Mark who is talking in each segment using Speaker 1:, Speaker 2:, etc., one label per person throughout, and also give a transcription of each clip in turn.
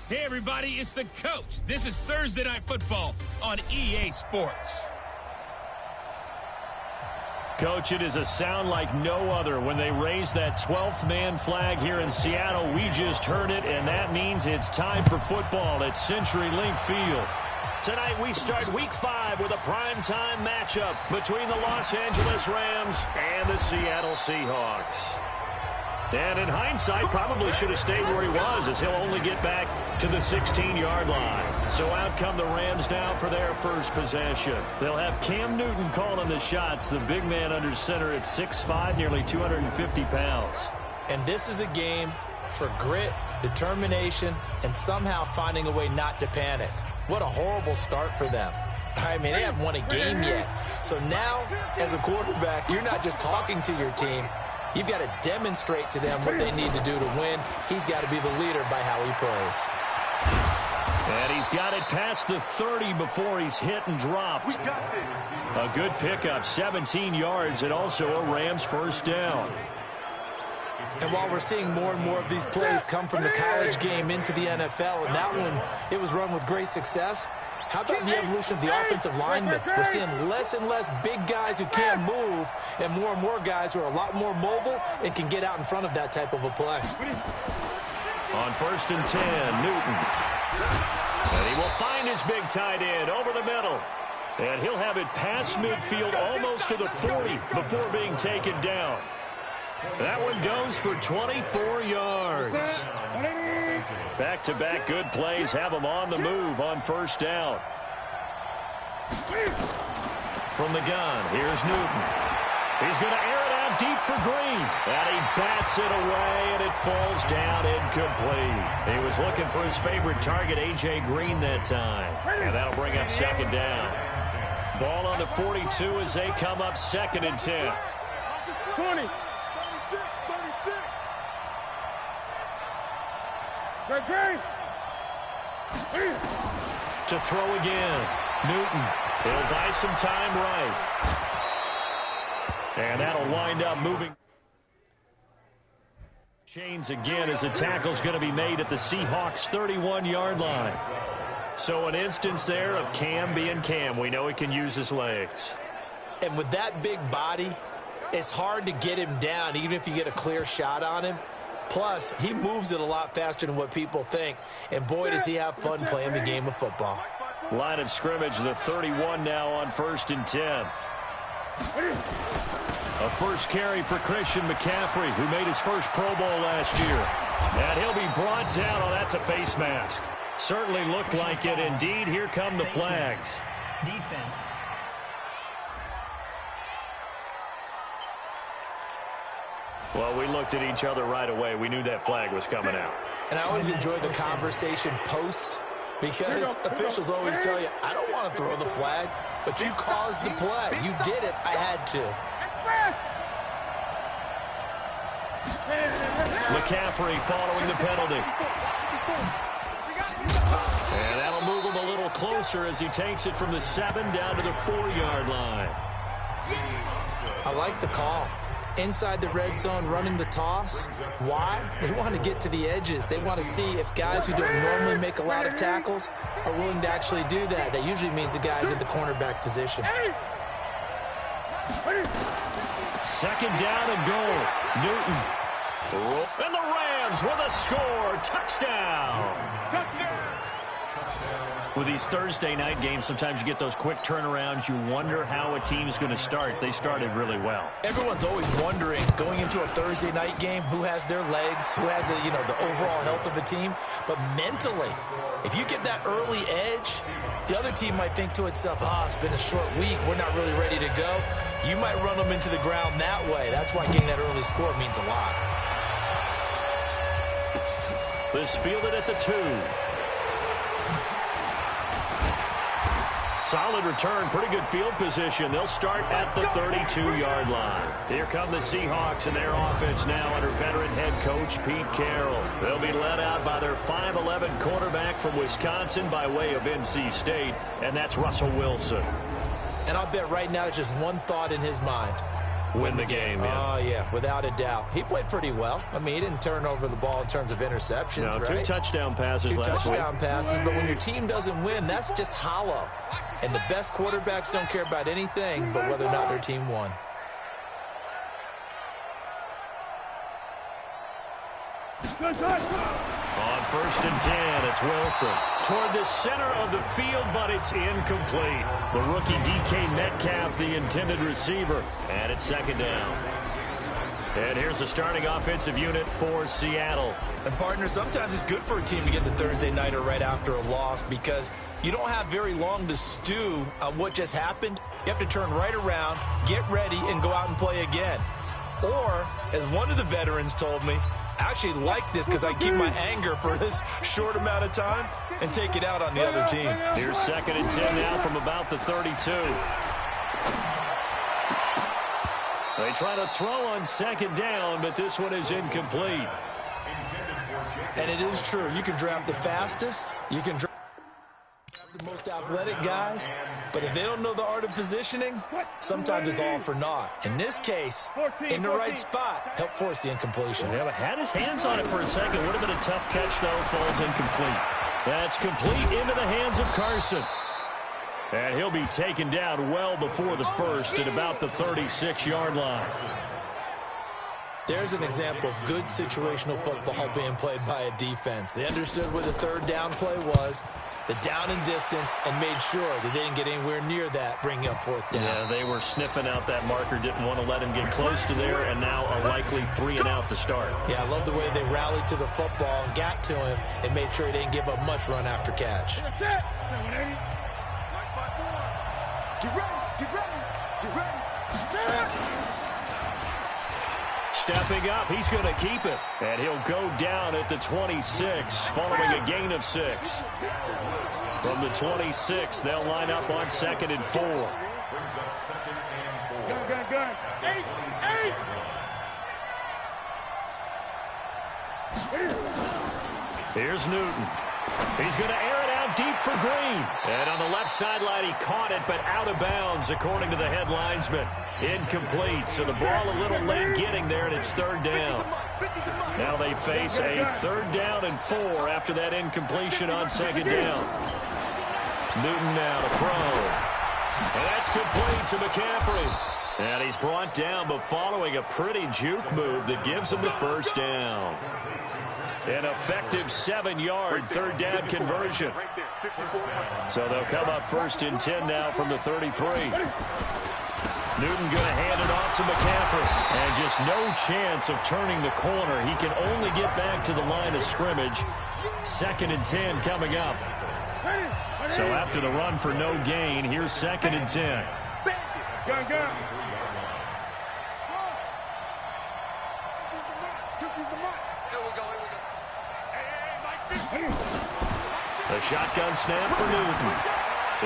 Speaker 1: Hey, everybody, it's the coach. This is Thursday Night Football on EA Sports.
Speaker 2: Coach, it is a sound like no other when they raise that 12th man flag here in Seattle. We just heard it, and that means it's time for football at CenturyLink Field. Tonight we start Week 5 with a primetime matchup between the Los Angeles Rams and the Seattle Seahawks. And in hindsight, probably should have stayed where he was, as he'll only get back to the 16-yard line. So out come the Rams now for their first possession. They'll have Cam Newton calling the shots, the big man under center at 6'5", nearly 250 pounds.
Speaker 3: And this is a game for grit, determination, and somehow finding a way not to panic. What a horrible start for them. I mean, they haven't won a game yet. So now, as a quarterback, you're not just talking to your team. You've got to demonstrate to them what they need to do to win. He's got to be the leader by how he plays.
Speaker 2: And he's got it past the 30 before he's hit and dropped. A good pickup, 17 yards, and also a Rams first down.
Speaker 3: And while we're seeing more and more of these plays come from the college game into the NFL, and that one, it was run with great success, how about the evolution of the offensive linemen? We're seeing less and less big guys who can't move and more guys who are a lot more mobile and can get out in front of that type of a play.
Speaker 2: On 1st and 10, Newton. And he will find his big tight end over the middle. And he'll have it past midfield almost to the 40 before being taken down. That one goes for 24 yards. Back-to-back good plays have them on the move on first down. From the gun, here's Newton. He's going to air it out deep for Green. And he bats it away, and it falls down incomplete. He was looking for his favorite target, A.J. Green, that time. And that'll bring up second down. Ball on the 42 as they come up 2nd and 10.
Speaker 4: 20.
Speaker 2: To throw again. Newton. He'll buy some time right. And that'll wind up moving. Chains again as the tackle's going to be made at the Seahawks' 31-yard line. So an instance there of Cam being Cam. We know he can use his legs.
Speaker 3: And with that big body, it's hard to get him down even if you get a clear shot on him. Plus, he moves it a lot faster than what people think. And boy, does he have fun playing the game of football.
Speaker 2: Line of scrimmage, the 31 now on 1st and 10. A first carry for Christian McCaffrey, who made his first Pro Bowl last year. And he'll be brought down. Oh, that's a face mask. Certainly looked like it. Indeed, here come the flags.
Speaker 5: Defense.
Speaker 2: Well, we looked at each other right away. We knew that flag was coming out.
Speaker 3: And I always enjoy the conversation post, because officials always tell you, I don't want to throw the flag, but you caused the play. You did it. I had to.
Speaker 2: McCaffrey following the penalty. And that'll move him a little closer as he takes it from the 7 down to the 4-yard line.
Speaker 3: I like the call. Inside the red zone, running the toss. Why? They want to get to the edges. They want to see if guys who don't normally make a lot of tackles are willing to actually do that. That usually means the guy's at the cornerback position.
Speaker 2: 2nd down and goal. Newton. And the Rams with a score. Touchdown. With these Thursday night games, sometimes you get those quick turnarounds. You wonder how a team's going to start. They started really well.
Speaker 3: Everyone's always wondering, going into a Thursday night game, who has their legs, who has the overall health of a team. But mentally, if you get that early edge, the other team might think to itself, it's been a short week. We're not really ready to go. You might run them into the ground that way. That's why getting that early score means a lot. This fielded at the 2.
Speaker 2: solid return, pretty good field position. They'll start at the 32-yard line. Here come the Seahawks and their offense now under veteran head coach Pete Carroll. They'll be led out by their 5'11 quarterback from Wisconsin by way of NC State, and that's Russell Wilson.
Speaker 3: And I'll bet right now it's just one thought in his mind.
Speaker 2: Win the game, yeah.
Speaker 3: Oh, yeah, without a doubt. He played pretty well. I mean, he didn't turn over the ball in terms of interceptions,
Speaker 2: no,
Speaker 3: right?
Speaker 2: 2 touchdown passes last week.
Speaker 3: 2 touchdown passes, but when your team doesn't win, that's just hollow. And the best quarterbacks don't care about anything but whether or not their team won.
Speaker 2: On 1st and 10, it's Wilson. Toward the center of the field, but it's incomplete. The rookie DK Metcalf, the intended receiver. And it's 2nd down. And here's the starting offensive unit for Seattle.
Speaker 3: And, partner, sometimes it's good for a team to get the Thursday nighter right after a loss because you don't have very long to stew on what just happened. You have to turn right around, get ready, and go out and play again. Or, as one of the veterans told me, I actually like this because I keep my anger for this short amount of time and take it out on the other team.
Speaker 2: Here's 2nd and 10 now from about the 32. They try to throw on 2nd down, but this one is incomplete.
Speaker 3: And it is true. You can draft the fastest. You can draft the most athletic guys. But if they don't know the art of positioning, sometimes it's all for naught. In this case, in the right spot, help force the incompletion.
Speaker 2: Yeah, but had his hands on it for a second. Would have been a tough catch, though. Falls incomplete. That's complete into the hands of Carson. And he'll be taken down well before the first at about the 36-yard line.
Speaker 3: There's an example of good situational football being played by a defense. They understood where the 3rd down play was, the down and distance, and made sure that they didn't get anywhere near that, bringing up 4th down.
Speaker 2: Yeah, they were sniffing out that marker, didn't want to let him get close to there, and now a likely 3 and out to start.
Speaker 3: Yeah, I love the way they rallied to the football and got to him and made sure he didn't give up much run after catch.
Speaker 2: Stepping up, he's going to keep it. And he'll go down at the 26, following a gain of 6. From the 26, they'll line up on 2nd and 4.
Speaker 4: Gun. 8.
Speaker 2: Here's Newton. He's going to air it out deep for Green. And on the left sideline, he caught it, but out of bounds, according to the head linesman. Incomplete, so the ball a little late getting there, and it's 3rd down. Now they face a 3rd down and 4 after that incompletion on 2nd down. Newton now to throw. And that's complete to McCaffrey. And he's brought down, but following a pretty juke move that gives him the 1st down. An effective 7-yard 3rd down conversion. So they'll come up 1st and 10 now from the 33. Newton going to hand it off to McCaffrey. And just no chance of turning the corner. He can only get back to the line of scrimmage. 2nd and 10 coming up. So after the run for no gain, here's 2nd and 10.
Speaker 4: Gun.
Speaker 2: The shotgun snap for Newton.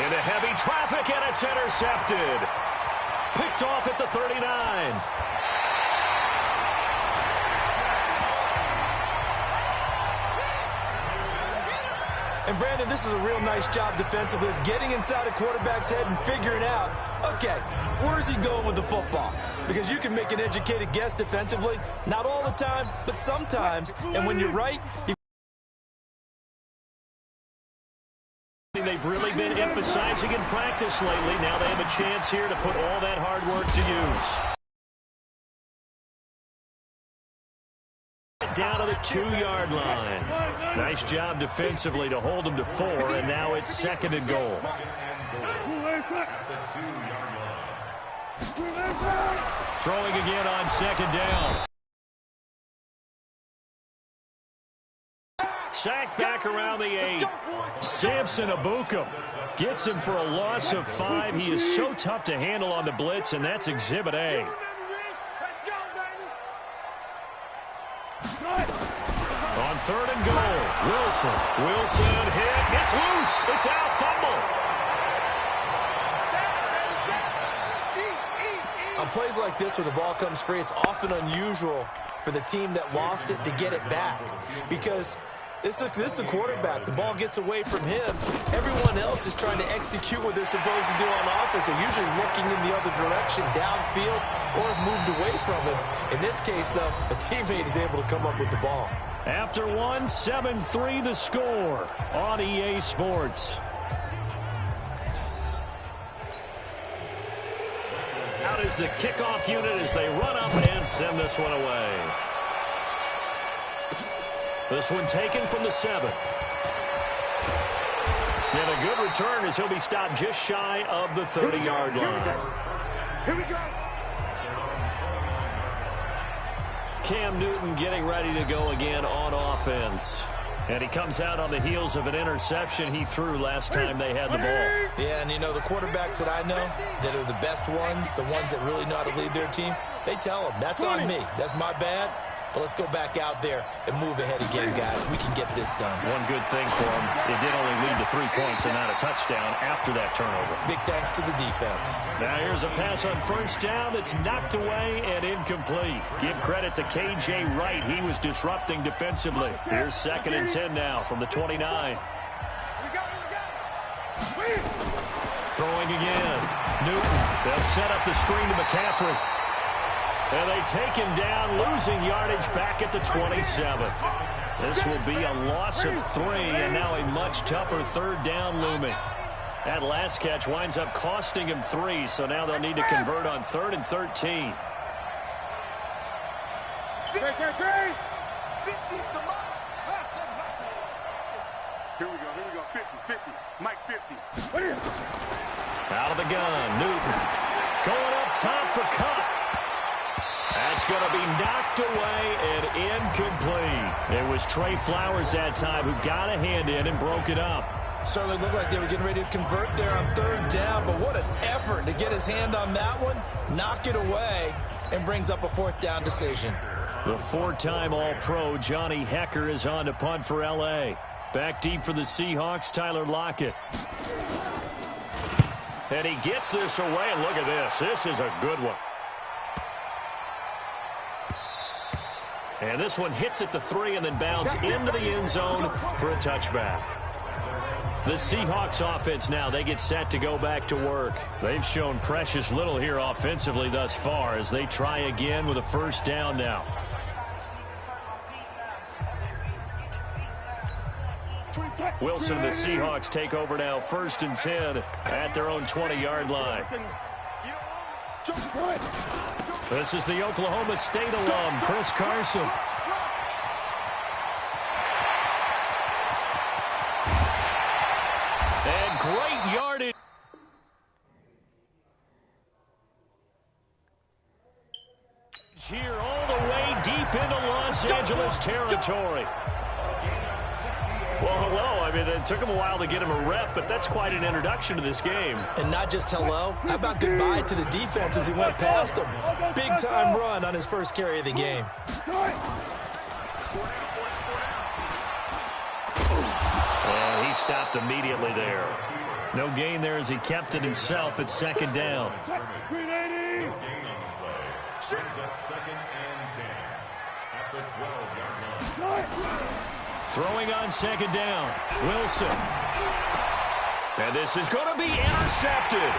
Speaker 2: Into heavy traffic, and it's intercepted. Picked off at the 39.
Speaker 3: And, Brandon, this is a real nice job defensively of getting inside a quarterback's head and figuring out, okay, where's he going with the football? Because you can make an educated guess defensively. Not all the time, but sometimes. And when you're right,
Speaker 2: They've really been emphasizing in practice lately. Now they have a chance here to put all that hard work to use. Down to the 2-yard line. Nice job defensively to hold them to 4, and now it's 2nd and goal. Throwing again on 2nd down. Sacked back around the 8. Samson Abukum gets him for a loss of 5. He is so tough to handle on the blitz, and that's Exhibit A. On 3rd and goal, Wilson hit. It's loose. It's out. Fumble.
Speaker 3: plays like this, when the ball comes free, it's often unusual for the team that lost it to get it back, because this is the quarterback. The ball gets away from him. Everyone else is trying to execute what they're supposed to do on offense. They're usually looking in the other direction, downfield, or have moved away from him. In this case, though, a teammate is able to come up with the ball.
Speaker 2: After one, 7-3 the score on EA Sports. Out is the kickoff unit as they run up and send this one away. This one taken from the 7. And a good return as he'll be stopped just shy of the 30-yard line.
Speaker 4: Here we go.
Speaker 2: Cam Newton getting ready to go again on offense. And he comes out on the heels of an interception he threw last time they had the ball.
Speaker 3: Yeah, and you know, the quarterbacks that I know that are the best ones, the ones that really know how to lead their team, they tell them, that's on me. That's my bad. But let's go back out there and move ahead again, guys. We can get this done.
Speaker 2: One good thing for him, it did only lead to 3 points and not a touchdown after that turnover.
Speaker 3: Big thanks to the defense.
Speaker 2: Now here's a pass on first down that's knocked away and incomplete. Give credit to K.J. Wright. He was disrupting defensively. Here's 2nd and 10 now from the 29. Throwing again. Newton. They'll set up the screen to McCaffrey. And they take him down, losing yardage back at the 27. This will be a loss of 3, and now a much tougher 3rd down looming. That last catch winds up costing him 3, so now they'll need to convert on 3rd and 13.
Speaker 4: Here we go, 50, Mike 50.
Speaker 2: Out of the gun, Newton. Going up top for Cup. That's going to be knocked away and incomplete. It was Trey Flowers that time who got a hand in and broke it up.
Speaker 3: Certainly looked like they were getting ready to convert there on 3rd down, but what an effort to get his hand on that one, knock it away, and brings up a 4th down decision.
Speaker 2: The 4-time All-Pro Johnny Hecker is on to punt for L.A. Back deep for the Seahawks, Tyler Lockett. And he gets this away, and look at this. This is a good one. And this one hits at the 3 and then bounds into the end zone for a touchback. The Seahawks offense now, they get set to go back to work. They've shown precious little here offensively thus far as they try again with a 1st down now. Wilson and the Seahawks take over now, 1st and 10 at their own 20-yard line. This is the Oklahoma State alum, Chris Carson. And great yardage. Here all the way deep into Los Angeles territory. Well, hello. I mean, it took him a while to get him a rep, but that's quite an introduction to this game.
Speaker 3: And not just hello. How about goodbye to the defense as he went past him? Big-time run on his first carry of the game.
Speaker 2: And he stopped immediately there. No gain there as he kept it himself at 2nd down. Throwing on 2nd down, Wilson. And this is going to be intercepted.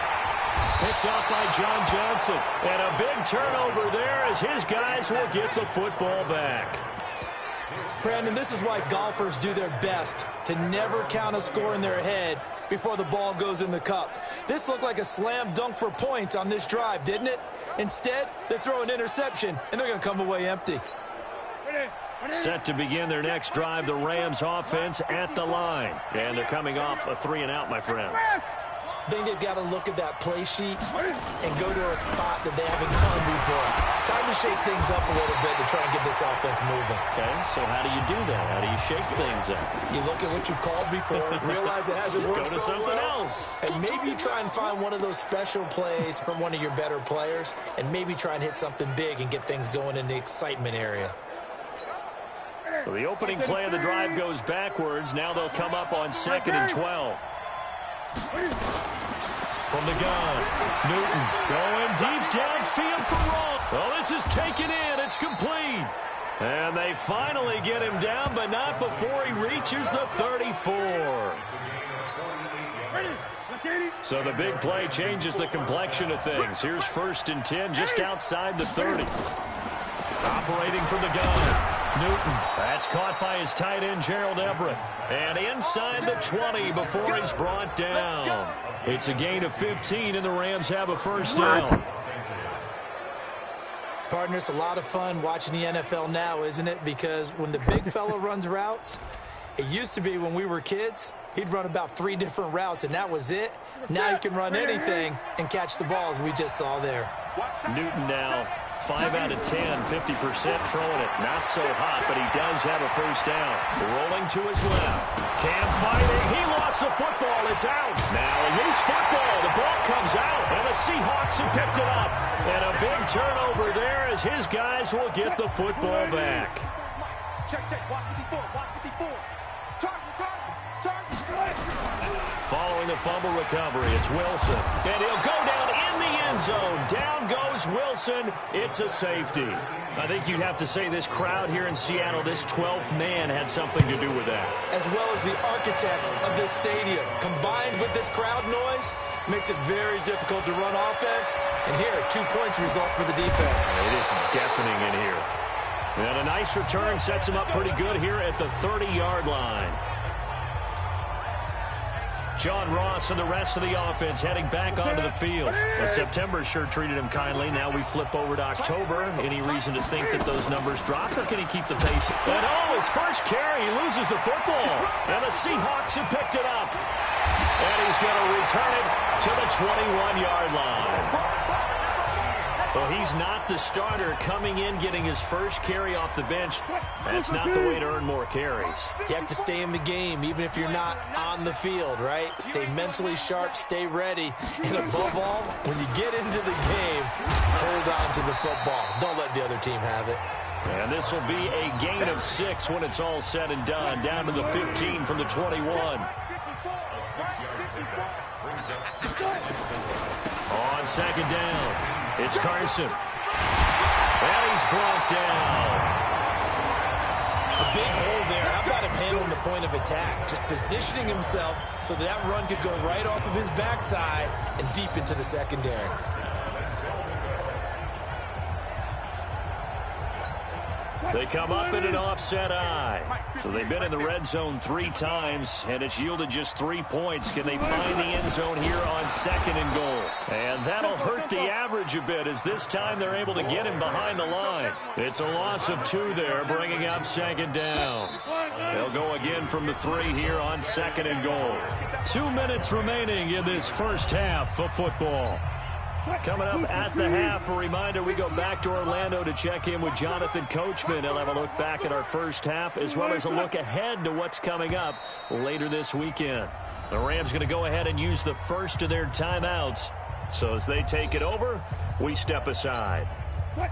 Speaker 2: Picked off by John Johnson. And a big turnover there as his guys will get the football back.
Speaker 3: Brandon, this is why golfers do their best to never count a score in their head before the ball goes in the cup. This looked like a slam dunk for points on this drive, didn't it? Instead, they throw an interception, and they're going to come away empty.
Speaker 2: Set to begin their next drive, the Rams offense at the line. And they're coming off a 3-and-out, my friend.
Speaker 3: I think they've got to look at that play sheet and go to a spot that they haven't gone before. Time to shake things up a little bit to try and get this offense moving.
Speaker 2: Okay, so how do you do that? How do you shake things up?
Speaker 3: You look at what you've called before, realize it hasn't worked
Speaker 2: Go to
Speaker 3: so
Speaker 2: something
Speaker 3: well,
Speaker 2: else.
Speaker 3: and maybe you try and find one of those special plays from one of your better players, and maybe try and hit something big and get things going in the excitement area.
Speaker 2: So the opening play of the drive goes backwards. Now they'll come up on 2nd and 12. from the gun. Newton going deep downfield for Ross. Well, this is taken in. It's complete. And they finally get him down, but not before he reaches the 34. So the big play changes the complexion of things. Here's 1st and 10 just outside the 30. Operating from the gun. Newton, that's caught by his tight end, Gerald Everett. And inside the 20 before he's brought down. It's a gain of 15, and the Rams have a first down.
Speaker 3: Partner, it's a lot of fun watching the NFL now, isn't it? Because when the big fella runs routes, it used to be when we were kids, he'd run about 3 different routes, and that was it. Now he can run anything and catch the ball, as we just saw there.
Speaker 2: Newton now 5 out of 10, 50% throwing it. Not so hot, but he does have a first down. Rolling to his left. Cam fighting. He lost the football. It's out. Now a loose football. The ball comes out, and the Seahawks have picked it up. And a big turnover there as his guys will get the football back.
Speaker 4: Check. Watch 54. Watch 54. Target.
Speaker 2: Following the fumble recovery, it's Wilson. And he'll go down in the end zone. Down goes Wilson. It's a safety. I think you'd have to say this crowd here in Seattle, this 12th man had something to do with that.
Speaker 3: As well as the architect of this stadium, combined with this crowd noise, makes it very difficult to run offense. And here, 2 points result for the defense.
Speaker 2: It is deafening in here. And a nice return sets him up pretty good here at the 30-yard line. John Ross and the rest of the offense heading back onto the field. Well, September sure treated him kindly. Now we flip over to October. Any reason to think that those numbers drop, or can he keep the pace? And his first carry, he loses the football. And the Seahawks have picked it up. And he's going to return it to the 21-yard line. Well, he's not the starter coming in, getting his first carry off the bench. That's not the way to earn more carries.
Speaker 3: You have to stay in the game, even if you're not on the field, right? Stay mentally sharp, stay ready. And above all, when you get into the game, hold on to the football. Don't let the other team have it.
Speaker 2: And this will be a gain of 6 when it's all said and done. Down to the 15 from the 21. On 2nd down. It's Carson. And he's brought down.
Speaker 3: A big hole there. How about him handling the point of attack? Just positioning himself so that run could go right off of his backside and deep into the secondary.
Speaker 2: They come up in an offset eye. So they've been in the red zone 3 times, and it's yielded just 3 points. Can they find the end zone here on 2nd and goal? And that'll hurt the average a bit, as this time they're able to get him behind the line. It's a loss of 2 there, bringing up 2nd down. They'll go again from the 3 here on 2nd and goal. 2 minutes remaining in this first half of football. Coming up at the half, a reminder, we go back to Orlando to check in with Jonathan Coachman. He'll have a look back at our first half, as well as a look ahead to what's coming up later this weekend. The Rams going to go ahead and use the first of their timeouts. So as they take it over, we step aside.
Speaker 4: On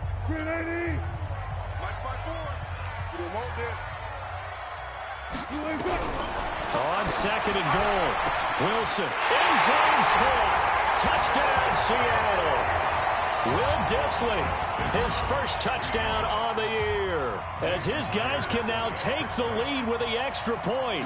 Speaker 2: 2nd and goal, Wilson, end zone caught. Touchdown, Seattle. Will Dissly, his first touchdown on the year, as his guys can now take the lead with the extra point.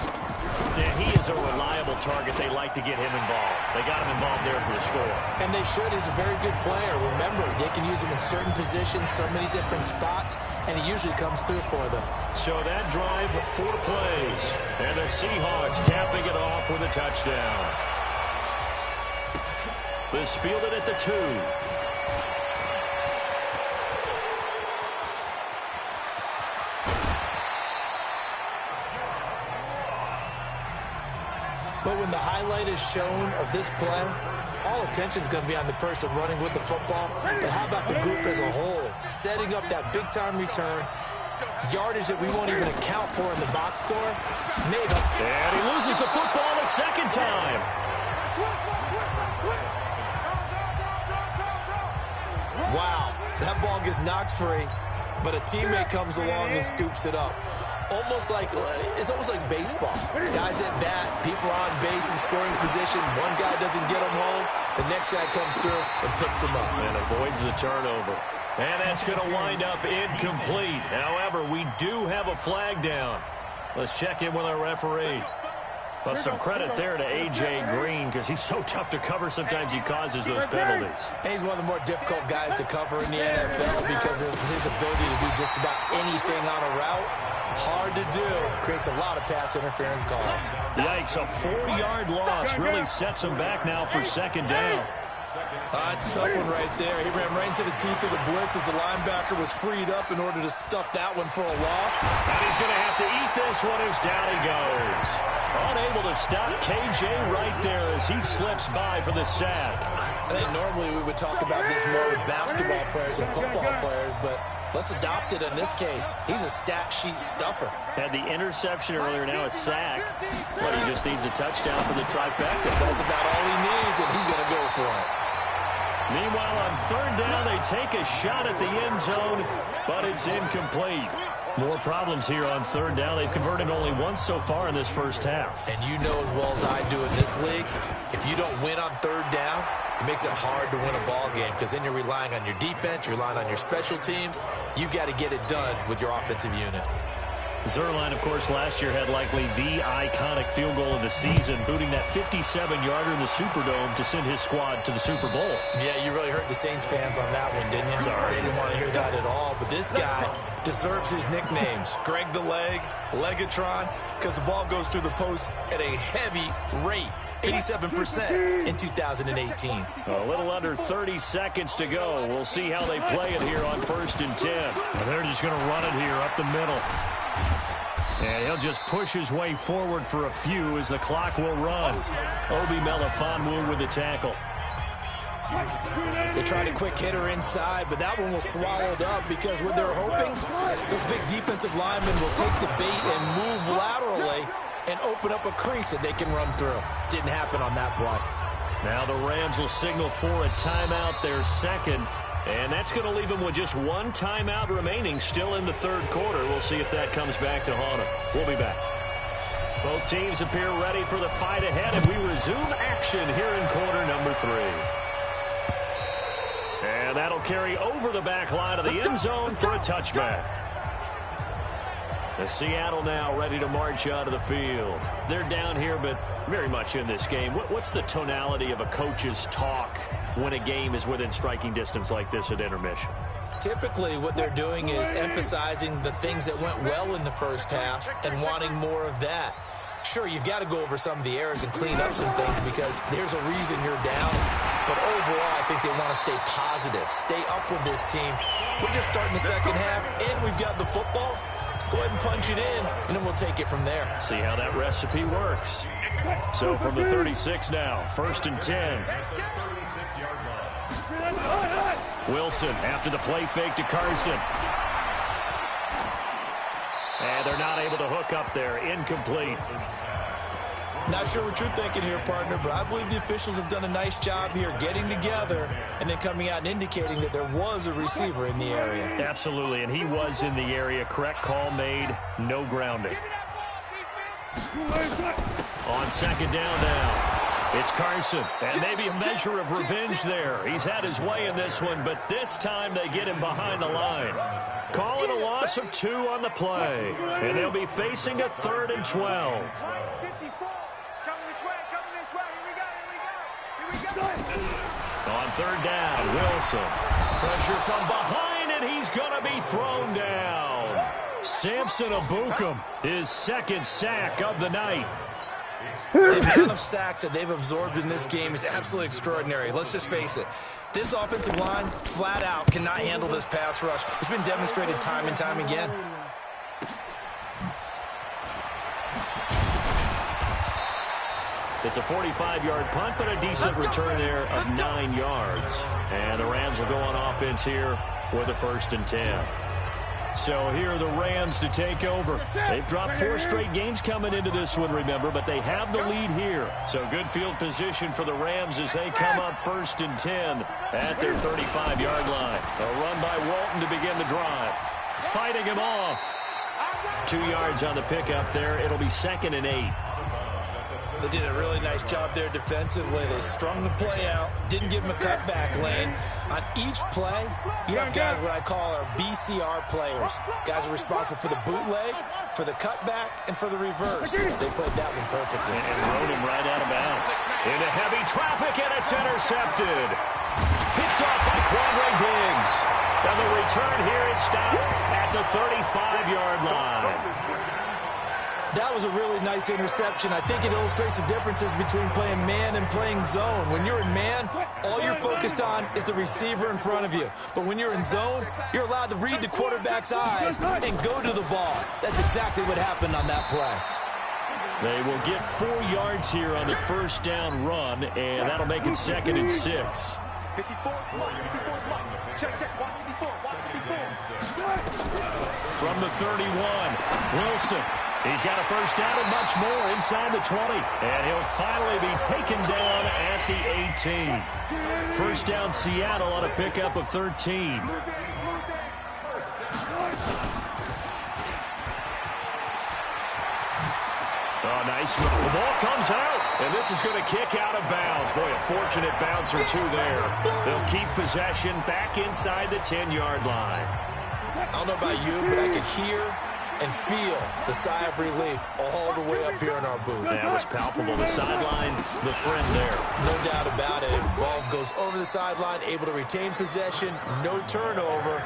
Speaker 2: And he is a reliable target. They like to get him involved. They got him involved there for the score.
Speaker 3: And they should. He's a very good player. Remember, they can use him in certain positions, so many different spots, and he usually comes through for them.
Speaker 2: So that drive, 4 plays, and the Seahawks capping it off with a touchdown. This fielded at the 2.
Speaker 3: But when the highlight is shown of this play, all attention is going to be on the person running with the football. But how about the group as a whole? Setting up that big-time return, yardage that we won't even account for in the box score. Maybe.
Speaker 2: And he loses the football a 2nd time.
Speaker 3: Wow, that ball gets knocked free, but a teammate comes along and scoops it up. Almost like, it's almost like baseball. Guys at bat, people are on base in scoring position. One guy doesn't get them home. The next guy comes through and picks them up.
Speaker 2: And avoids the turnover. And that's going to wind up incomplete. However, we do have a flag down. Let's check in with our referee. Well, some credit there to A.J. Green because he's so tough to cover. Sometimes he causes those penalties.
Speaker 3: And he's one of the more difficult guys to cover in the NFL because of his ability to do just about anything on a route. Hard to do. Creates a lot of pass interference calls.
Speaker 2: Yikes, a 4-yard loss really sets him back now for second down.
Speaker 3: It's a tough one right there. He ran right into the teeth of the blitz as the linebacker was freed up in order to stuff that one for a loss.
Speaker 2: And he's going to have to eat this one as down he goes. Unable to stop KJ right there as he slips by for the sack.
Speaker 3: I think normally we would talk about this more with basketball players and football players, but let's adopt it in this case. He's a stat sheet stuffer.
Speaker 2: Had the interception earlier, now a sack. But he just needs a touchdown for the trifecta.
Speaker 3: That's about all he needs, and he's going to go for it.
Speaker 2: Meanwhile, on third down, they take a shot at the end zone, but it's incomplete. More problems here on third down. They've converted only once so far in this first half.
Speaker 3: And you know as well as I do in this league, if you don't win on third down, it makes it hard to win a ball game because then you're relying on your defense, you're relying on your special teams. You've got to get it done with your offensive unit.
Speaker 2: Zuerlein, of course, last year had likely the iconic field goal of the season, booting that 57-yarder in the Superdome to send his squad to the Super Bowl.
Speaker 3: Yeah, you really hurt the Saints fans on that one, didn't you?
Speaker 2: Sorry.
Speaker 3: They didn't want to hear that at all. But this guy deserves his nicknames. Greg the Leg, Legatron, because the ball goes through the post at a heavy rate. 87% in 2018.
Speaker 2: A little under 30 seconds to go. We'll see how they play it here on 1st and 10. And they're just going to run it here up the middle. And he'll just push his way forward for a few as the clock will run. Obi Melifonwu with the tackle.
Speaker 3: They tried a quick hitter inside, but that one was swallowed up because what they're hoping, this big defensive lineman will take the bait and move laterally and open up a crease that they can run through. Didn't happen on that play.
Speaker 2: Now the Rams will signal for a timeout, their second. And that's going to leave them with just one timeout remaining still in the third quarter. We'll see if that comes back to haunt them. We'll be back. Both teams appear ready for the fight ahead, and we resume action here in quarter number 3. And that'll carry over the back line of the end zone for a touchback. The Seattle now ready to march out of the field. They're down here, but very much in this game. What's the tonality of a coach's talk when a game is within striking distance like this at intermission?
Speaker 3: Typically, what they're doing is emphasizing the things that went well in the first half and wanting more of that. Sure, you've got to go over some of the errors and clean up some things because there's a reason you're down. But overall, I think they want to stay positive, stay up with this team. We're just starting the second half, and we've got the football. Let's go ahead and punch it in, and then we'll take it from there.
Speaker 2: See how that recipe works. So from the 36 now, 1st and 10. Wilson after the play fake to Carson. And they're not able to hook up there. Incomplete.
Speaker 3: Not sure what you're thinking here, partner, but I believe the officials have done a nice job here getting together and then coming out and indicating that there was a receiver in the area.
Speaker 2: Absolutely, and he was in the area. Correct call made. No grounding. On second down now, it's Carson. And maybe a measure of revenge there. He's had his way in this one, but this time they get him behind the line. Call it a loss of 2 on the play. And they'll be facing a 3rd and 12. On third down, Wilson. Pressure from behind, and he's going to be thrown down. Samson Ebukam, his second sack of the night.
Speaker 3: The amount of sacks that they've absorbed in this game is absolutely extraordinary. Let's just face it. This offensive line, flat out, cannot handle this pass rush. It's been demonstrated time and time again.
Speaker 2: It's a 45-yard punt, but a decent return there of 9 yards. And the Rams will go on offense here with a 1st and 10. So here are the Rams to take over. They've dropped 4 straight games coming into this one, remember, but they have the lead here. So good field position for the Rams as they come up 1st and 10 at their 35-yard line. A run by Walton to begin the drive. Fighting him off. 2 yards on the pickup there. It'll be 2nd and 8.
Speaker 3: They did a really nice job there defensively. They strung the play out, didn't give him a cutback lane. On each play, you have guys what I call our BCR players. Guys are responsible for the bootleg, for the cutback, and for the reverse. They played that one perfectly.
Speaker 2: And rode him right out of bounds. Into heavy traffic, and it's intercepted. Picked off by Quandre Diggs. And the return here is stopped at the 35-yard line.
Speaker 3: That was a really nice interception. I think it illustrates the differences between playing man and playing zone. When you're in man, all you're focused on is the receiver in front of you. But when you're in zone, you're allowed to read the quarterback's eyes and go to the ball. That's exactly what happened on that play.
Speaker 2: They will get 4 yards here on the first down run, and that'll make it 2nd and 6.
Speaker 4: 54 is Mike. 54 is Mike. Check, check. Watch 54. Watch 54.
Speaker 2: From the 31, Wilson. He's got a first down and much more inside the 20. And he'll finally be taken down at the 18. First down Seattle on a pickup of 13. Oh, nice run. The ball comes out, and this is going to kick out of bounds. Boy, a fortunate bounce or two there. They'll keep possession back inside the 10-yard line.
Speaker 3: I don't know about you, but I could hear and feel the sigh of relief all the way up here in our booth.
Speaker 2: That was palpable. The sideline, the friend there.
Speaker 3: No doubt about it. Ball goes over the sideline, able to retain possession, no turnover.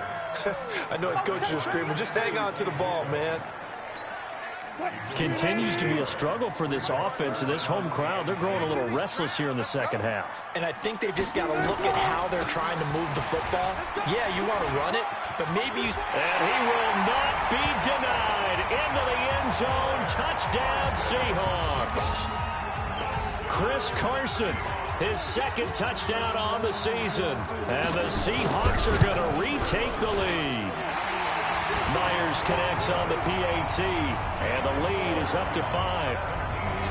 Speaker 3: I know his coaches are screaming, just hang on to the ball, man.
Speaker 2: Continues to be a struggle for this offense and this home crowd. They're growing a little restless here in the second half.
Speaker 3: And I think they've just got to look at how they're trying to move the football. Yeah, you want to run it, but maybe you...
Speaker 2: And he will not be denied. Into the end zone. Touchdown, Seahawks. Chris Carson, his 2nd touchdown on the season. And the Seahawks are going to retake the lead. Myers connects on the PAT, and the lead is up to 5.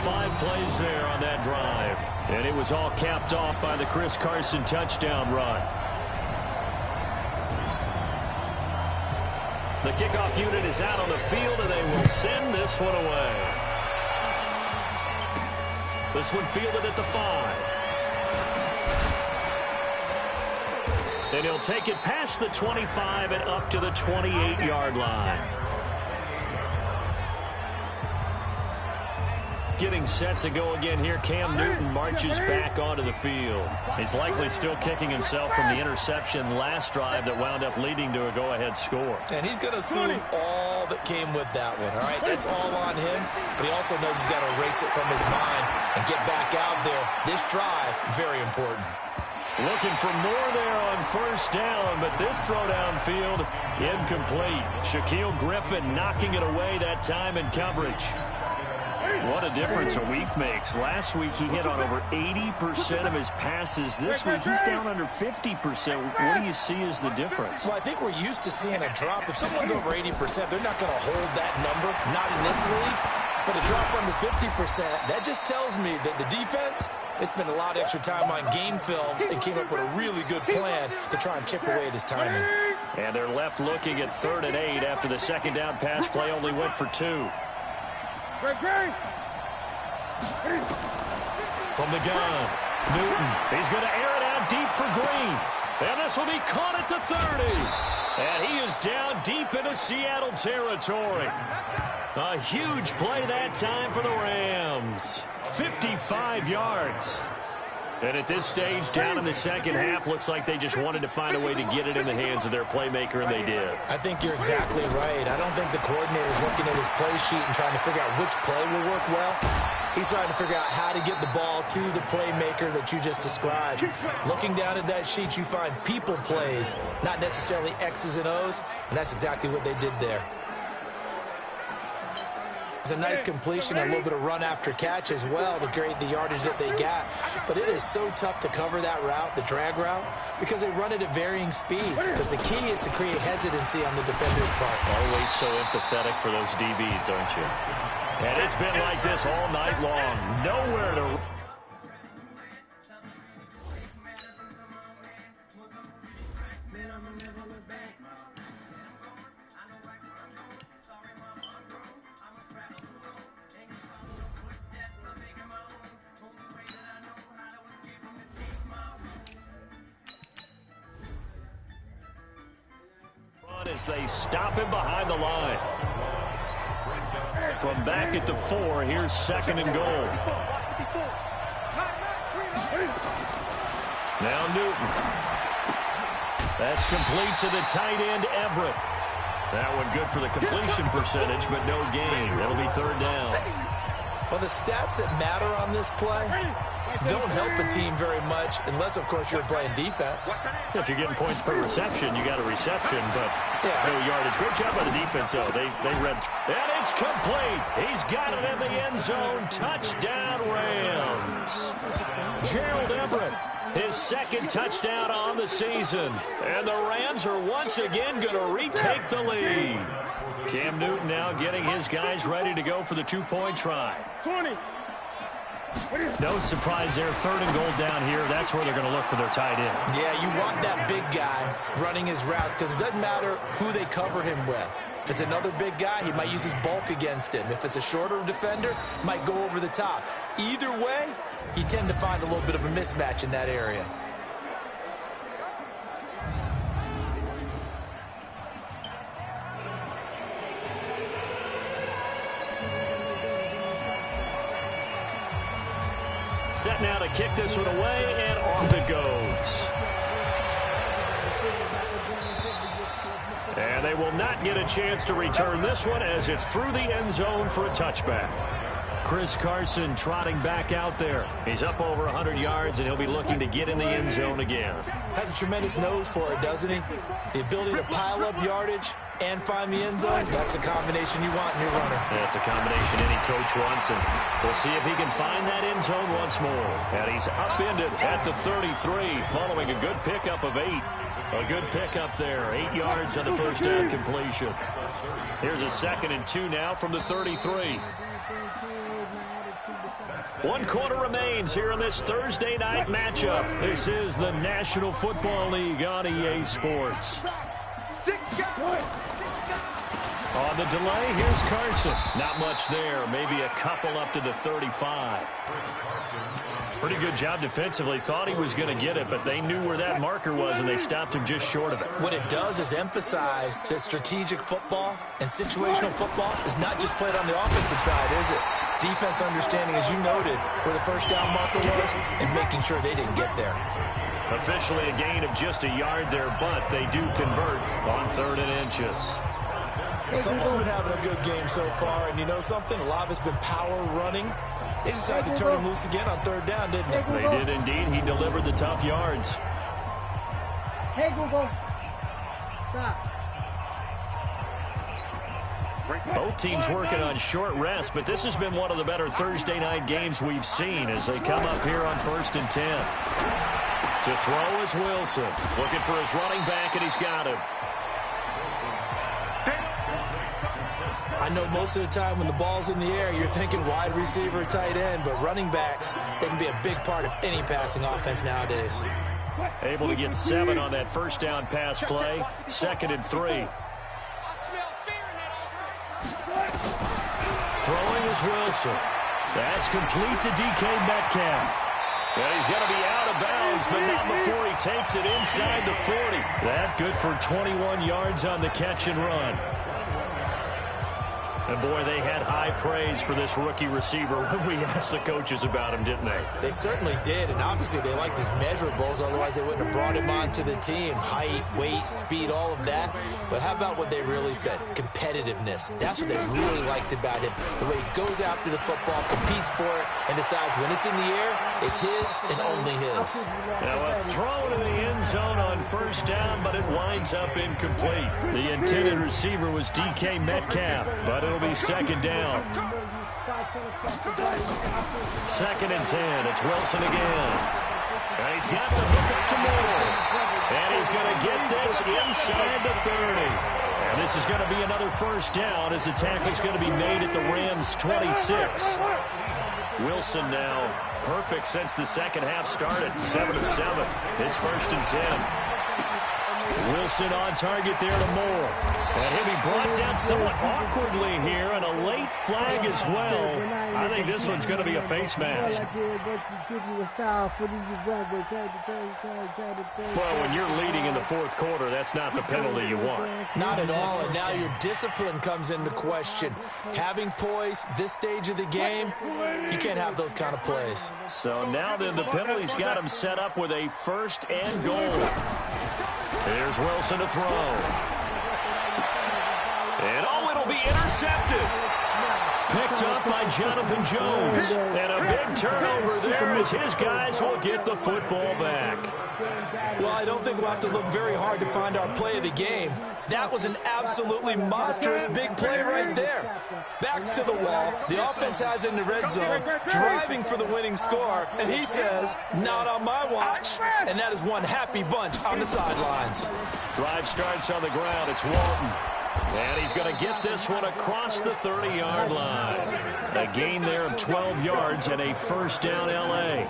Speaker 2: 5 plays there on that drive. And it was all capped off by the Chris Carson touchdown run. The kickoff unit is out on the field, and they will send this one away. This one fielded at the 5. And he'll take it past the 25 and up to the 28-yard line. Getting set to go again here. Cam Newton marches back onto the field. He's likely still kicking himself from the interception last drive that wound up leading to a go-ahead score.
Speaker 3: And he's going to assume all that came with that one, all right? That's all on him, but he also knows he's got to erase it from his mind and get back out there. This drive, very important.
Speaker 2: Looking for more there on first down, but this throw downfield, incomplete. Shaquille Griffin knocking it away that time in coverage. What a difference a week makes. Last week he hit on over 80% of his passes. This week he's down under 50%. What do you see as the difference?
Speaker 3: Well, I think we're used to seeing a drop. If someone's over 80%, they're not going to hold that number, not in this league. But a drop under 50%, that just tells me that the defense, they spent a lot of extra time on game films and came up with a really good plan to try and chip away at his timing.
Speaker 2: And they're left looking at 3rd and 8 after the second down pass play only went for 2. From the gun, Newton. He's going to air it out deep for Green. And this will be caught at the 30. And he is down deep into Seattle territory. A huge play that time for the Rams. 55 yards. And at this stage, down in the second half, looks like they just wanted to find a way to get it in the hands of their playmaker, and they did.
Speaker 3: I think you're exactly right. I don't think the coordinator's looking at his play sheet and trying to figure out which play will work well. He's trying to figure out how to get the ball to the playmaker that you just described. Looking down at that sheet, you find people plays, not necessarily X's and O's, and that's exactly what they did there. It's a nice completion, a little bit of run after catch as well to create the yardage that they got. But it is so tough to cover that route, the drag route, because they run it at varying speeds. Because the key is to create hesitancy on the defender's part.
Speaker 2: Always so empathetic for those DBs, aren't you? And it's been like this all night long. Nowhere to... as they stop him behind the line. From back at the 4, here's 2nd and goal. Now Newton. That's complete to the tight end, Everett. That one good for the completion percentage, but no gain. That'll be 3rd down.
Speaker 3: Well, the stats that matter on this play don't help a team very much unless, of course, you're playing defense.
Speaker 2: If you're getting points per reception, you got a reception, but no yardage. Great job by the defense, though. They read. And it's complete. He's got it in the end zone. Touchdown, Rams. Gerald Everett, his 2nd touchdown on the season. And the Rams are once again going to retake the lead. Cam Newton now getting his guys ready to go for the 2-point try.
Speaker 4: 20.
Speaker 2: No surprise there. 3rd and goal down here. That's where they're going to look for their tight end.
Speaker 3: Yeah, you want that big guy running his routes because it doesn't matter who they cover him with. If it's another big guy, he might use his bulk against him. If it's a shorter defender, might go over the top. Either way, you tend to find a little bit of a mismatch in that area.
Speaker 2: Set now to kick this one away, and off it goes. And they will not get a chance to return this one as it's through the end zone for a touchback. Chris Carson trotting back out there. He's up over 100 yards, and he'll be looking to get in the end zone again.
Speaker 3: Has a tremendous nose for it, doesn't he? The ability to pile up yardage and find the end zone, that's the combination you want in your runner.
Speaker 2: That's a combination any coach wants, and we'll see if he can find that end zone once more. And he's upended at the 33 following a good pickup of 8. A good pickup there. 8 yards on the first down completion. Here's a 2nd and 2 now from the 33. 1 quarter remains here in this Thursday night matchup. This is the National Football League on EA Sports. On the delay, here's Carson. Not much there. Maybe a couple up to the 35. Pretty good job defensively. Thought he was going to get it, but they knew where that marker was, and they stopped him just short of it.
Speaker 3: What it does is emphasize that strategic football and situational football is not just played on the offensive side, is it? Defense understanding, as you noted, where the first down marker was and making sure they didn't get there.
Speaker 2: Officially a gain of just a yard there, but they do convert on 3rd and inches.
Speaker 3: Someone's been having a good game so far, and you know something? A lot of it's been power running. They decided to turn him loose again on 3rd down, didn't they?
Speaker 2: They did indeed. He delivered the tough yards.
Speaker 5: Hey, Google. Stop.
Speaker 2: Both teams working on short rest, but this has been one of the better Thursday night games we've seen as they come up here on 1st and 10. To throw is Wilson. Looking for his running back, and he's got him.
Speaker 3: I know most of the time when the ball's in the air, you're thinking wide receiver, tight end, but running backs, they can be a big part of any passing offense nowadays.
Speaker 2: Able to get 7 on that first down pass play. 2nd and 3. Throwing is Wilson. That's complete to DK Metcalf. Well, he's going to be out of bounds, but not before he takes it inside the 40. That good for 21 yards on the catch and run. And, boy, they had high praise for this rookie receiver when we asked the coaches about him, didn't they?
Speaker 3: They certainly did, and obviously they liked his measurables. Otherwise, they wouldn't have brought him onto the team. Height, weight, speed, all of that. But how about what they really said? Competitiveness. That's what they really liked about him. The way he goes after the football, competes for it, and decides when it's in the air, it's his and only his.
Speaker 2: Now a throw to the end zone on first down, but it winds up incomplete. The intended receiver was DK Metcalf, but it'll be 2nd down. 2nd and 10. It's Wilson again. And he's got the hook up to Moore. And he's going to get this inside the 30. And this is going to be another first down as the tackle's going to be made at the Rams' 26. Wilson now perfect since the second half started. 7 of 7. It's 1st and 10. Wilson on target there to Moore. And he'll be brought down somewhat awkwardly here, and a late flag as well. I think this one's going to be a face mask. Well, when you're leading in the fourth quarter, that's not the penalty you want.
Speaker 3: Not at all, and now your discipline comes into question. Having poise this stage of the game, you can't have those kind of plays.
Speaker 2: So now then, the penalty's got him set up with a first and goal. Here's Wilson to throw. And it'll be intercepted. Picked up by Jonathan Jones. And a big turnover there as his guys will get the football back.
Speaker 3: Well, I don't think we'll have to look very hard to find our play of the game. That was an absolutely monstrous big play right there. Backs to the wall. The offense has in the red zone, driving for the winning score. And he says, not on my watch. And that is one happy bunch on the sidelines.
Speaker 2: Drive starts on the ground. It's Walton. And he's going to get this one across the 30-yard line. A gain there of 12 yards and a first down L.A.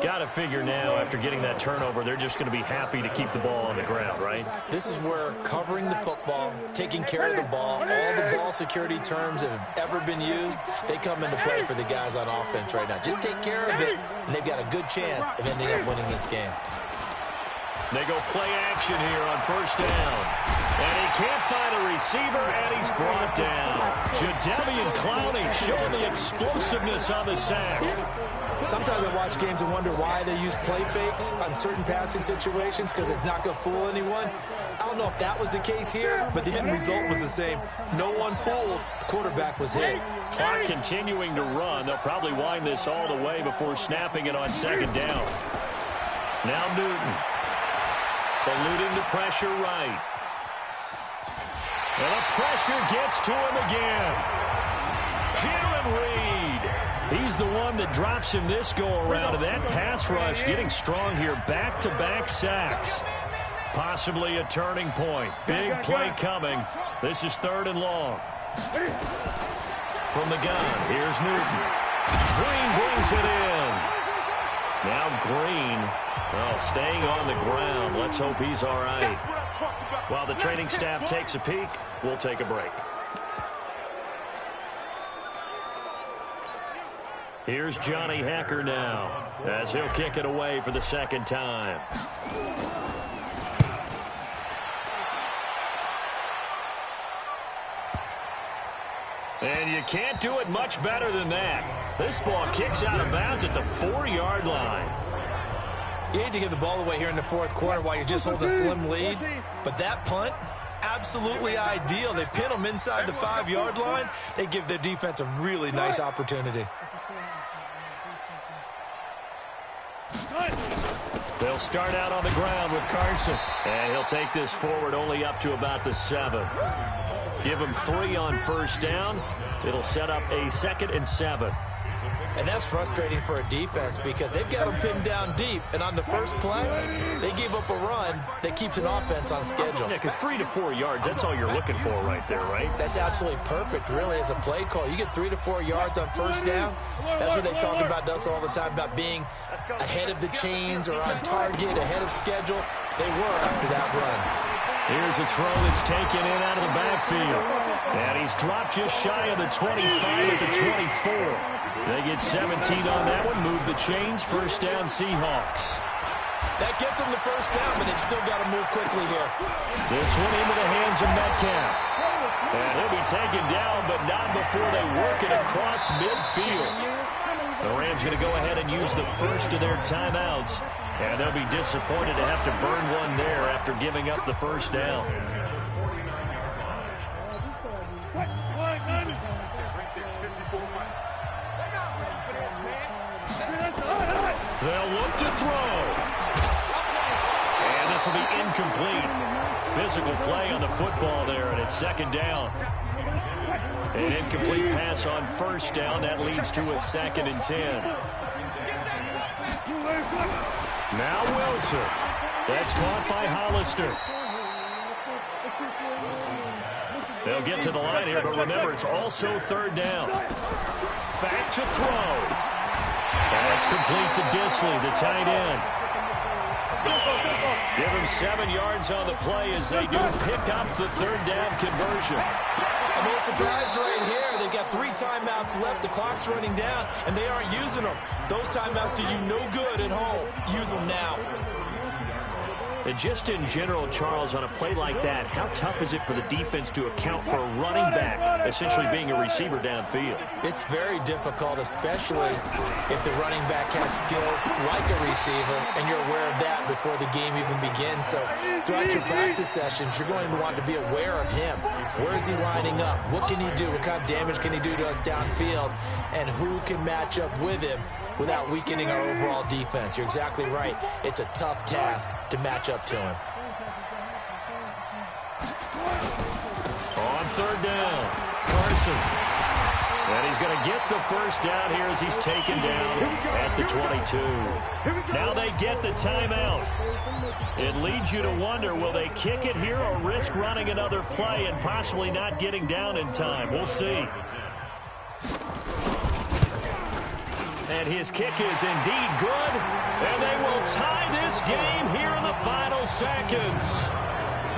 Speaker 2: Got to figure now, after getting that turnover, they're just going to be happy to keep the ball on the ground, right?
Speaker 3: This is where covering the football, taking care of the ball, all the ball security terms that have ever been used, they come into play for the guys on offense right now. Just take care of it, and they've got a good chance of ending up winning this game.
Speaker 2: They go play action here on first down. And he can't find a receiver, and he's brought down. Jadeveon Clowney showing the explosiveness on the sack.
Speaker 3: Sometimes I watch games and wonder why they use play fakes on certain passing situations, because it's not going to fool anyone. I don't know if that was the case here, but the end result was the same. No one fooled. The quarterback was hit.
Speaker 2: Clock continuing to run. They'll probably wind this all the way before snapping it on second down. Now Newton. Eluding the pressure right. And the pressure gets to him again. Jalen Reed. He's the one that drops him this go-around. And that pass rush getting strong here. Back-to-back sacks. Possibly a turning point. Big play coming. This is third and long. From the gun, here's Newton. Green brings it in. Now Green, well, staying on the ground. Let's hope he's all right. While the training staff takes a peek, we'll take a break. Here's Johnny Hacker now, as he'll kick it away for the second time. And you can't do it much better than that. This ball kicks out of bounds at the 4-yard line.
Speaker 3: You need to get the ball away here in the fourth quarter while you're just holding a slim lead. But that punt, absolutely ideal. They pin them inside the 5-yard line. They give their defense a really nice opportunity.
Speaker 2: They'll start out on the ground with Carson. And he'll take this forward only up to about the 7. Give him 3 on first down. It'll set up a 2nd and 7.
Speaker 3: And that's frustrating for a defense because they've got them pinned down deep. And on the first play, they gave up a run that keeps an offense on schedule.
Speaker 2: Yeah, because 3 to 4 yards, that's all you're looking for right there, right?
Speaker 3: That's absolutely perfect, really, as a play call. You get 3 to 4 yards on first down. That's what they talk about us all the time, about being ahead of the chains or on target, ahead of schedule. They were after that run.
Speaker 2: Here's a throw that's taken in out of the backfield. And he's dropped just shy of the 25 at the 24. They get 17 on that one. Move the chains. First down, Seahawks.
Speaker 3: That gets them the first down, but they've still got to move quickly here.
Speaker 2: This one into the hands of Metcalf. And he'll be taken down, but not before they work it across midfield. The Rams going to go ahead and use the first of their timeouts. And they'll be disappointed to have to burn one there after giving up the first down. They'll look to throw. And this will be incomplete. Physical play on the football there, and it's second down. An incomplete pass on first down. That leads to a 2nd and 10. Now Wilson. That's caught by Hollister. They'll get to the line here, but remember, it's also third down. Back to throw. That's complete to Disley, the tight end. Give them 7 yards on the play as they do pick up the third down conversion.
Speaker 3: I'm a little surprised right here. They've got 3 timeouts left. The clock's running down, and they aren't using them. Those timeouts do you no good at home. Use them now.
Speaker 2: And just in general, Charles, on a play like that, how tough is it for the defense to account for a running back essentially being a receiver downfield?
Speaker 3: It's very difficult, especially if the running back has skills like a receiver, and you're aware of that before the game even begins. So throughout your practice sessions, you're going to want to be aware of him. Where is he lining up? What can he do? What kind of damage can he do to us downfield? And who can match up with him without weakening our overall defense? You're exactly right. It's a tough task to match up to him.
Speaker 2: On third down, Carson. And he's going to get the first down here as he's taken down at the 22. Now they get the timeout. It leads you to wonder, will they kick it here or risk running another play and possibly not getting down in time? We'll see. And his kick is indeed good. And they will tie this game here in the final seconds.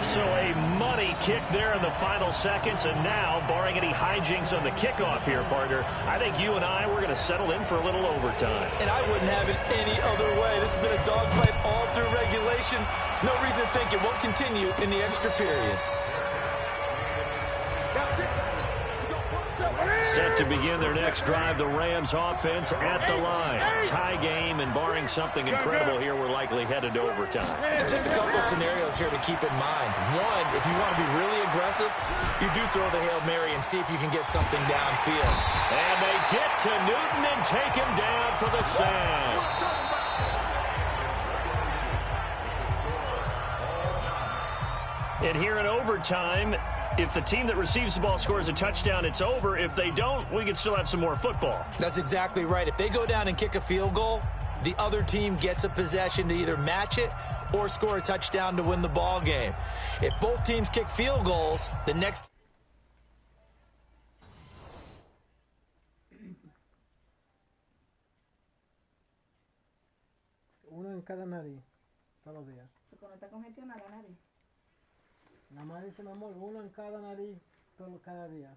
Speaker 2: So a money kick there in the final seconds. And now, barring any hijinks on the kickoff here, partner, I think you and I, we're going to settle in for a little overtime.
Speaker 3: And I wouldn't have it any other way. This has been a dogfight all through regulation. No reason to think it won't continue in the extra period.
Speaker 2: Set to begin their next drive, the Rams offense at the line. Tie game, and barring something incredible here, we're likely headed to overtime.
Speaker 3: Just a couple of scenarios here to keep in mind. One, if you want to be really aggressive, you do throw the Hail Mary and see if you can get something downfield.
Speaker 2: And they get to Newton and take him down for the sack. And here in overtime, if the team that receives the ball scores a touchdown, it's over. If they don't, we can still have some more football.
Speaker 3: That's exactly right. If they go down and kick a field goal, the other team gets a possession to either match it or score a touchdown to win the ball game. If both teams kick field goals, the next...
Speaker 5: Uno en cada nariz, todos los días.
Speaker 6: Se conecta congestionada la nariz.
Speaker 5: Nada más dice, mi amor, uno en cada nariz, cada día.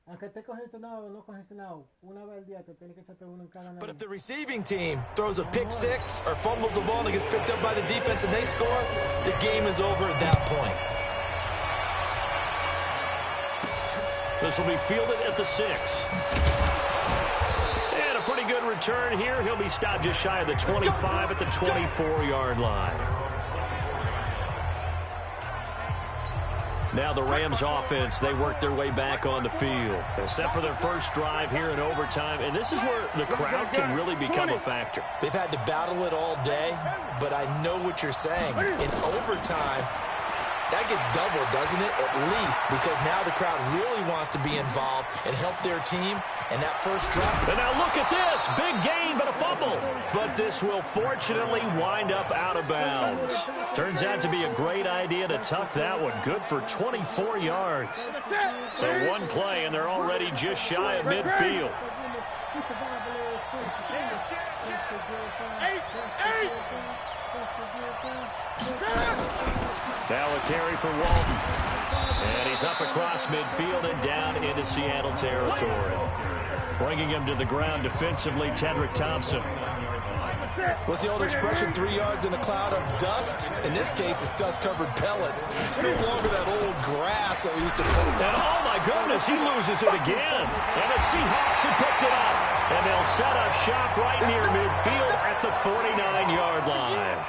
Speaker 5: Aunque esté congestionado o no congestionado, una vez al día te tienes que echarte uno en cada nariz.
Speaker 3: But if the receiving team throws a pick six or fumbles the ball and it gets picked up by the defense and they score, the game is over at that point.
Speaker 2: This will be fielded at the 6. And a pretty good return here. He'll be stopped just shy of the 25 at the 24-yard line. Now the Rams offense, they work their way back on the field. They're set for their first drive here in overtime, and this is where the crowd can really become a factor.
Speaker 3: They've had to battle it all day, but I know what you're saying. In overtime, that gets doubled, doesn't it? At least, because now the crowd really wants to be involved and help their team. And that first drop.
Speaker 2: And now look at this. Big gain, but a fumble. But this will fortunately wind up out of bounds. Turns out to be a great idea to tuck that one. Good for 24 yards. So one play, and they're already just shy of midfield. Now a carry for Walton. And he's up across midfield and down into Seattle territory. Bringing him to the ground defensively, Tedrick Thompson.
Speaker 3: What's the old expression, 3 yards in a cloud of dust? In this case, it's dust-covered pellets. It's no longer that old grass that we used to put.
Speaker 2: And oh my goodness, he loses it again. And the Seahawks have picked it up. And they'll set up shop right near midfield at the 49-yard line.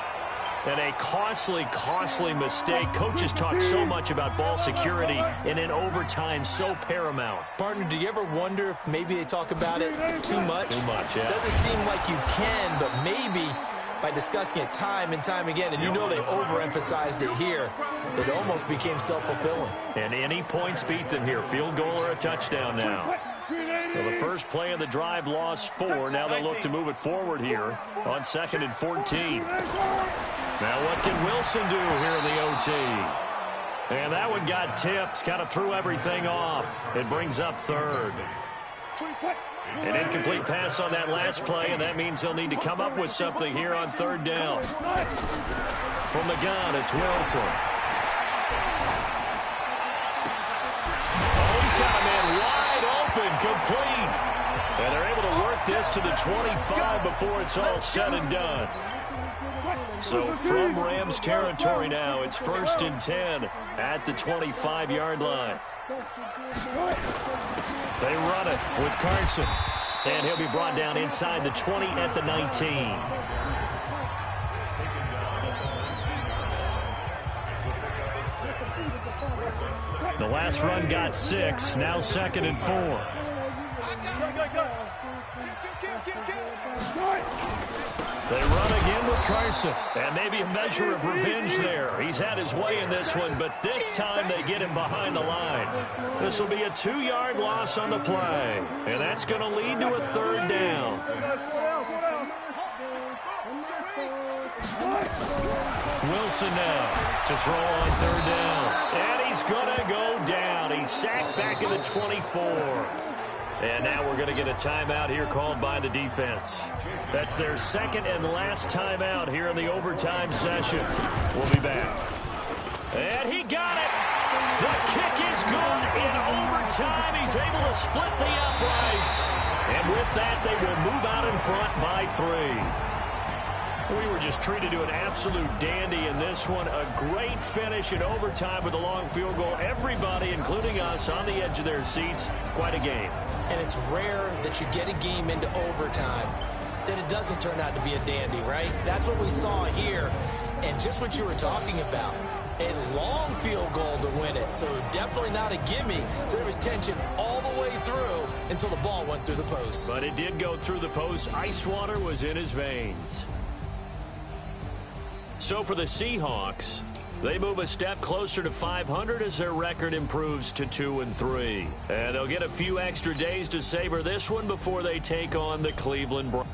Speaker 2: And a costly mistake. Coaches talk so much about ball security, and in overtime, so paramount.
Speaker 3: Partner, do you ever wonder if maybe they talk about it too much?
Speaker 2: Too much, yeah.
Speaker 3: Doesn't seem like you can, but maybe by discussing it time and time again, and you know they overemphasized it here, it almost became self-fulfilling.
Speaker 2: And any points beat them here. Field goal or a touchdown now. Well, the first play of the drive lost 4. Now they'll look to move it forward here on 2nd and 14. Now what can Wilson do here in the OT? And that one got tipped, kind of threw everything off. It brings up 3rd. An incomplete pass on that last play, and that means they'll need to come up with something here on 3rd down. From the gun, it's Wilson. Oh, he's got a man wide open, complete. And they're able to work this to the 25 before it's all said and done. So from Rams territory now, it's 1st and 10 at the 25-yard line. They run it with Carson. And he'll be brought down inside the 20 at the 19. The last run got 6, now 2nd and 4. They run again with Carson, and maybe a measure of revenge there. He's had his way in this one, but this time they get him behind the line. This will be a 2-yard loss on the play, and that's going to lead to a 3rd down. Wilson now to throw on 3rd down, and he's going to go down. He's sacked back in the 24. And now we're going to get a timeout here called by the defense. That's their 2nd and last timeout here in the overtime session. We'll be back. And he got it. The kick is good in overtime. He's able to split the uprights. And with that, they will move out in front by 3. We were just treated to an absolute dandy in this one. A great finish in overtime with a long field goal. Everybody, including us, on the edge of their seats. Quite a game.
Speaker 3: And it's rare that you get a game into overtime that it doesn't turn out to be a dandy, right? That's what we saw here. And just what you were talking about, a long field goal to win it. So definitely not a gimme. So there was tension all the way through until the ball went through the post.
Speaker 2: But it did go through the post. Ice water was in his veins. So for the Seahawks, they move a step closer to 500 as their record improves to 2-3. And they'll get a few extra days to savor this one before they take on the Cleveland Browns.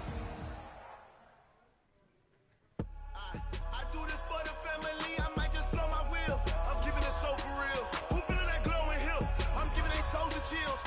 Speaker 6: I do this for the family. I might just blow my wheel. I'm giving it so for real. Who feeling that glowing hill? I'm giving they soldier chills.